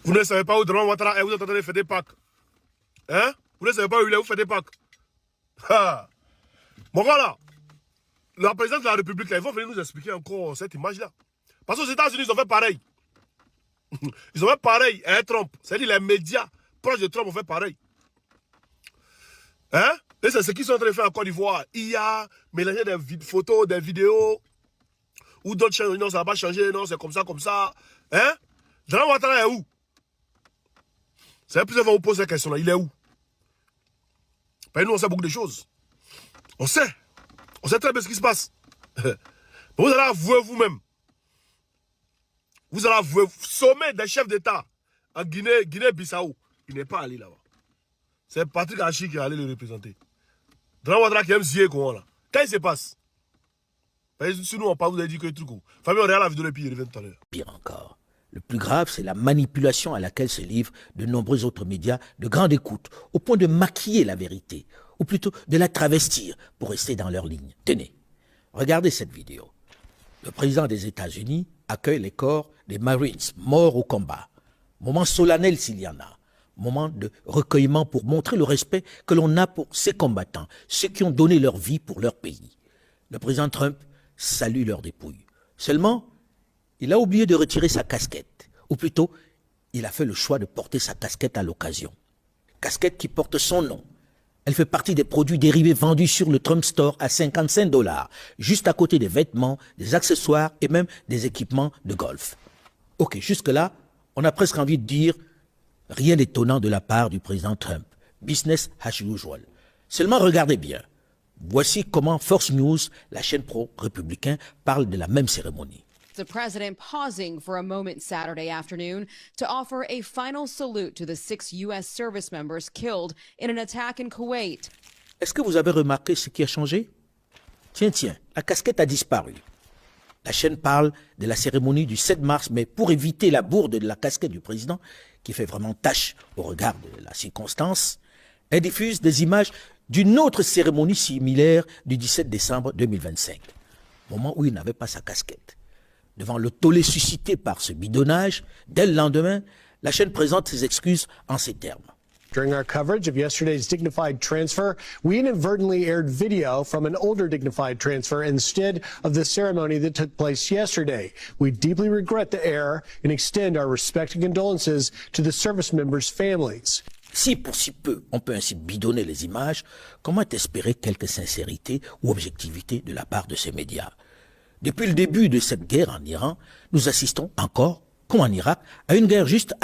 Vous ne savez pas où Draman Ouattara est, vous êtes en train de faire des Pâques. Hein? Vous ne savez pas où il est, vous faites des Pâques. Ah. Bon voilà, la présidente de la République, là, ils vont venir nous expliquer encore cette image-là. Parce qu'aux États-Unis, ils ont fait pareil. Ils ont fait pareil à Trump. C'est-à-dire les médias proches de Trump ont fait pareil. Hein? Et c'est ce qu'ils sont en train de faire en Côte d'Ivoire. Il y a mélangé des photos, des vidéos, ou d'autres chaînes, non, ça n'a pas changé, non, c'est comme ça, comme ça. Hein? Draman Ouattara est où? C'est plus vous poser cette question-là, il est où? Parce que nous, on sait beaucoup de choses. On sait très bien ce qui se passe. Vous allez avouer vous-même. Vous allez avouer, sommet des chefs d'État en Guinée-Bissau. Il n'est pas allé là-bas. C'est Patrick Hachi qui est allé le représenter. Draman Ouattara qui aime zier comment là. Quand il se passe? Si nous on parle, vous avez dit que truc. Famille, on regarde la vidéo et puis il revient tout à l'heure. Pire encore. Le plus grave, c'est la manipulation à laquelle se livrent de nombreux autres médias de grande écoute, au point de maquiller la vérité, ou plutôt de la travestir pour rester dans leur ligne. Tenez, regardez cette vidéo. Le président des États-Unis accueille les corps des Marines morts au combat. Moment solennel s'il y en a. Moment de recueillement pour montrer le respect que l'on a pour ces combattants, ceux qui ont donné leur vie pour leur pays. Le président Trump salue leurs dépouilles. Seulement, il a oublié de retirer sa casquette. Ou plutôt, il a fait le choix de porter sa casquette à l'occasion. Casquette qui porte son nom. Elle fait partie des produits dérivés vendus sur le Trump Store à 55 $, juste à côté des vêtements, des accessoires et même des équipements de golf. Ok, jusque-là, on a presque envie de dire rien d'étonnant de la part du président Trump. Business as usual. Seulement regardez bien. Voici comment Fox News, la chaîne pro-républicain, parle de la même cérémonie. The president pausing for a moment Saturday afternoon to offer a final salute to the 6 U.S. service members killed in an attack in Kuwait. Est-ce que vous avez remarqué ce qui a changé? Tiens, la casquette a disparu. La chaîne parle de la cérémonie du 7 mars, mais pour éviter la bourde de la casquette du président, qui fait vraiment tache au regard de la circonstance, elle diffuse des images d'une autre cérémonie similaire du 17 décembre 2025, moment où il n'avait pas sa casquette. Devant le tollé suscité par ce bidonnage, dès le lendemain, la chaîne présente ses excuses en ces termes. During our coverage of yesterday's dignified transfer, we inadvertently aired video from an older dignified transfer instead of the ceremony that took place yesterday. We deeply regret the error and extend our respect and condolences to the service members' families. Si pour si peu on peut ainsi bidonner les images, comment espérer quelque sincérité ou objectivité de la part de ces médias? Depuis le début de cette guerre en Iran, nous assistons encore, comme en Irak, à une guerre juste.